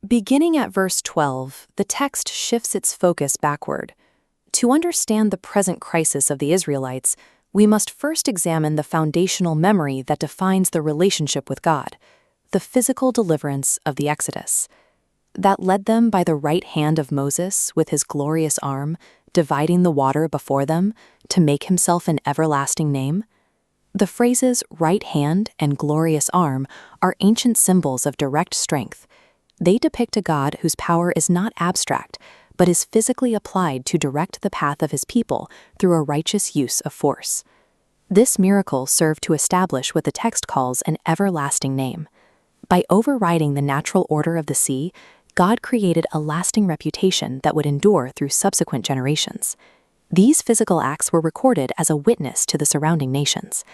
Beginning at verse 12, the text shifts its focus backward. To understand the present crisis of the Israelites, we must first examine the foundational memory that defines the relationship with God, the physical deliverance of the Exodus. That led them by the right hand of Moses with his glorious arm, dividing the water before them to make himself an everlasting name. The phrases right hand and glorious arm are ancient symbols of direct strength. They depict a God whose power is not abstract, but is physically applied to direct the path of his people through a righteous use of force. This miracle served to establish what the text calls an everlasting name. By overriding the natural order of the sea, God created a lasting reputation that would endure through subsequent generations. These physical acts were recorded as a witness to the surrounding nations.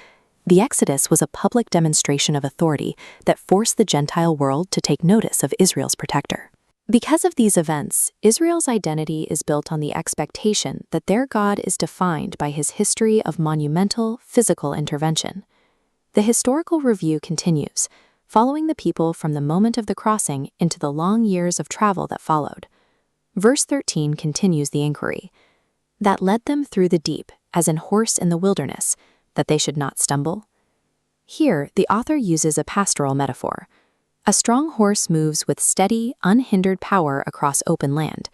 The Exodus was a public demonstration of authority that forced the Gentile world to take notice of Israel's protector. Because of these events, Israel's identity is built on the expectation that their God is defined by his history of monumental, physical intervention. The historical review continues, following the people from the moment of the crossing into the long years of travel that followed. Verse 13 continues the inquiry. That led them through the deep, as an horse in the wilderness, that they should not stumble. Here, the author uses a pastoral metaphor. A strong horse moves with steady, unhindered power across open land.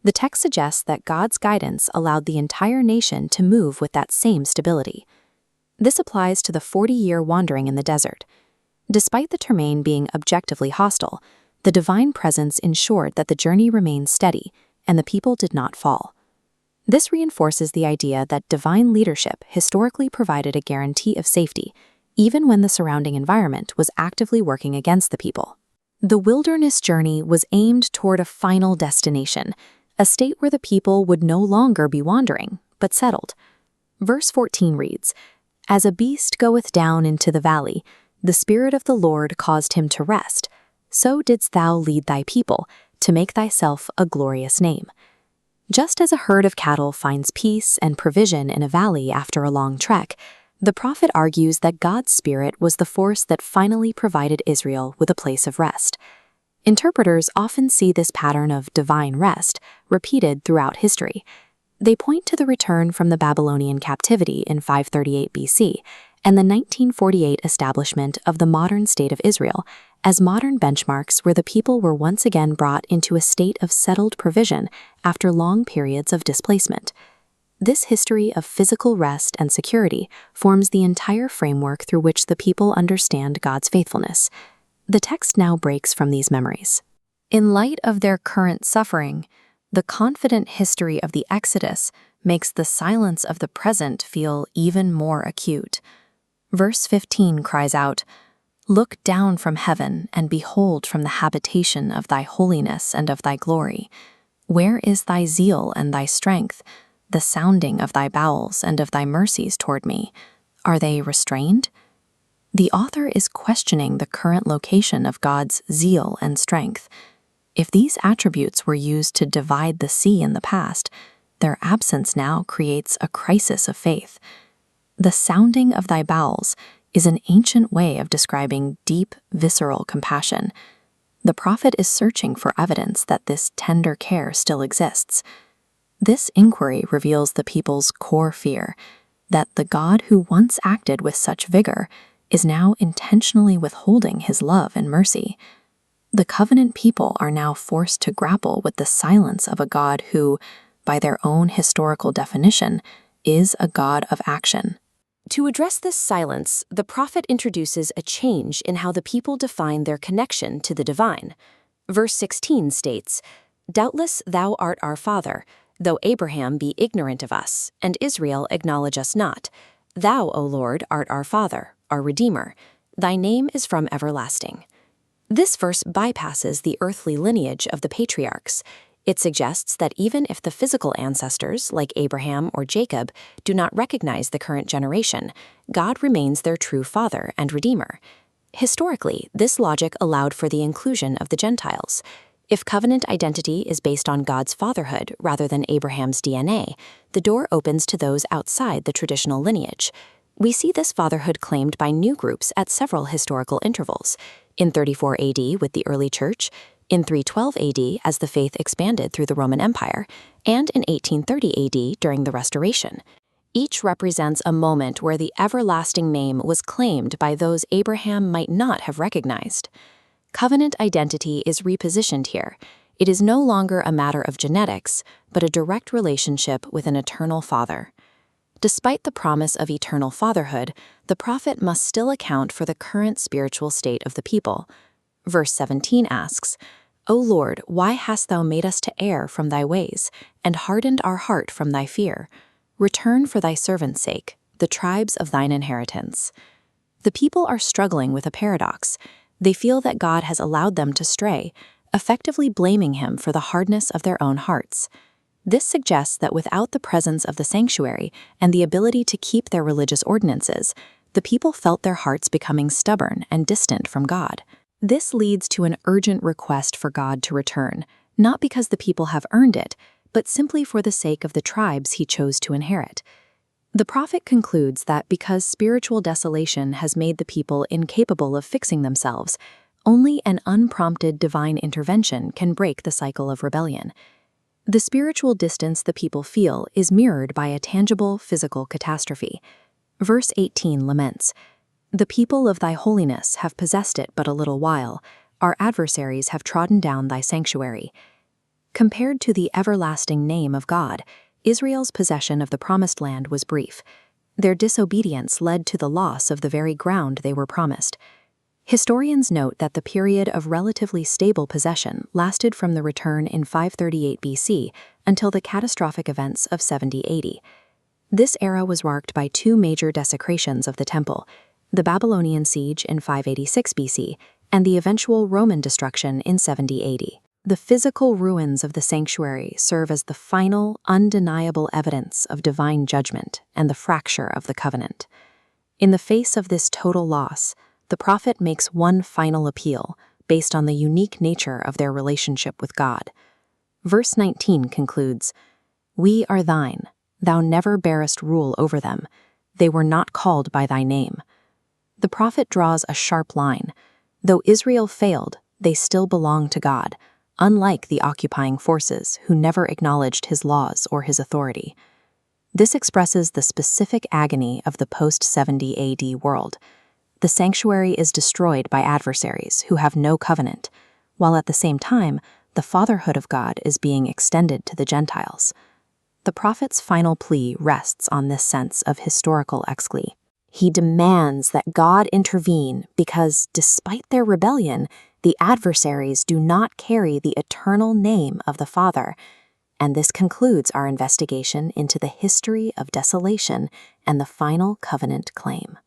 The text suggests that God's guidance allowed the entire nation to move with that same stability. This applies to the 40-year wandering in the desert. Despite the terrain being objectively hostile, the divine presence ensured that the journey remained steady and the people did not fall. This reinforces the idea that divine leadership historically provided a guarantee of safety, even when the surrounding environment was actively working against the people. The wilderness journey was aimed toward a final destination, a state where the people would no longer be wandering, but settled. Verse 14 reads, As a beast goeth down into the valley, the Spirit of the Lord caused him to rest, so didst thou lead thy people, to make thyself a glorious name. Just as a herd of cattle finds peace and provision in a valley after a long trek, the prophet argues that God's Spirit was the force that finally provided Israel with a place of rest. Interpreters often see this pattern of divine rest repeated throughout history. They point to the return from the Babylonian captivity in 538 BC and the 1948 establishment of the modern state of Israel as modern benchmarks where the people were once again brought into a state of settled provision after long periods of displacement. This history of physical rest and security forms the entire framework through which the people understand God's faithfulness. The text now breaks from these memories. In light of their current suffering, the confident history of the Exodus makes the silence of the present feel even more acute. Verse 15 cries out, Look down from heaven and behold from the habitation of thy holiness and of thy glory. Where is thy zeal and thy strength, the sounding of thy bowels and of thy mercies toward me? Are they restrained? The author is questioning the current location of God's zeal and strength. If these attributes were used to divide the sea in the past, their absence now creates a crisis of faith. The sounding of thy bowels is an ancient way of describing deep, visceral compassion. The prophet is searching for evidence that this tender care still exists. This inquiry reveals the people's core fear, that the God who once acted with such vigor is now intentionally withholding his love and mercy. The covenant people are now forced to grapple with the silence of a God who, by their own historical definition, is a God of action. To address this silence, the prophet introduces a change in how the people define their connection to the divine. Verse 16 states, Doubtless thou art our father, though Abraham be ignorant of us, and Israel acknowledge us not. Thou, O Lord, art our Father, our Redeemer. Thy name is from everlasting. This verse bypasses the earthly lineage of the patriarchs. It suggests that even if the physical ancestors, like Abraham or Jacob, do not recognize the current generation, God remains their true Father and Redeemer. Historically, this logic allowed for the inclusion of the Gentiles. If covenant identity is based on God's fatherhood rather than Abraham's DNA, the door opens to those outside the traditional lineage. We see this fatherhood claimed by new groups at several historical intervals. In 34 AD with the early church, in 312 AD as the faith expanded through the Roman Empire, and in 1830 AD during the Restoration. Each represents a moment where the everlasting name was claimed by those Abraham might not have recognized. Covenant identity is repositioned here. It is no longer a matter of genetics, but a direct relationship with an eternal Father. Despite the promise of eternal fatherhood, the prophet must still account for the current spiritual state of the people. Verse 17 asks, "O Lord, why hast thou made us to err from thy ways, and hardened our heart from thy fear? Return for thy servant's sake, the tribes of thine inheritance." The people are struggling with a paradox. They feel that God has allowed them to stray, effectively blaming him for the hardness of their own hearts. This suggests that without the presence of the sanctuary and the ability to keep their religious ordinances, the people felt their hearts becoming stubborn and distant from God. This leads to an urgent request for God to return, not because the people have earned it, but simply for the sake of the tribes he chose to inherit. The prophet concludes that because spiritual desolation has made the people incapable of fixing themselves, only an unprompted divine intervention can break the cycle of rebellion. The spiritual distance the people feel is mirrored by a tangible physical catastrophe. Verse 18 laments, "The people of thy holiness have possessed it but a little while. Our adversaries have trodden down thy sanctuary." Compared to the everlasting name of God, Israel's possession of the Promised Land was brief. Their disobedience led to the loss of the very ground they were promised. Historians note that the period of relatively stable possession lasted from the return in 538 BC until the catastrophic events of 70 AD. This era was marked by two major desecrations of the temple, the Babylonian siege in 586 BC and the eventual Roman destruction in 70 AD. The physical ruins of the sanctuary serve as the final, undeniable evidence of divine judgment and the fracture of the covenant. In the face of this total loss, the prophet makes one final appeal based on the unique nature of their relationship with God. Verse 19 concludes, "We are thine, thou never barest rule over them. They were not called by thy name." The prophet draws a sharp line. Though Israel failed, they still belong to God, unlike the occupying forces who never acknowledged his laws or his authority. This expresses the specific agony of the post-70 AD world. The sanctuary is destroyed by adversaries who have no covenant, while at the same time, the fatherhood of God is being extended to the Gentiles. The prophet's final plea rests on this sense of historical excli. He demands that God intervene because, despite their rebellion, the adversaries do not carry the eternal name of the Father. And this concludes our investigation into the history of desolation and the final covenant claim.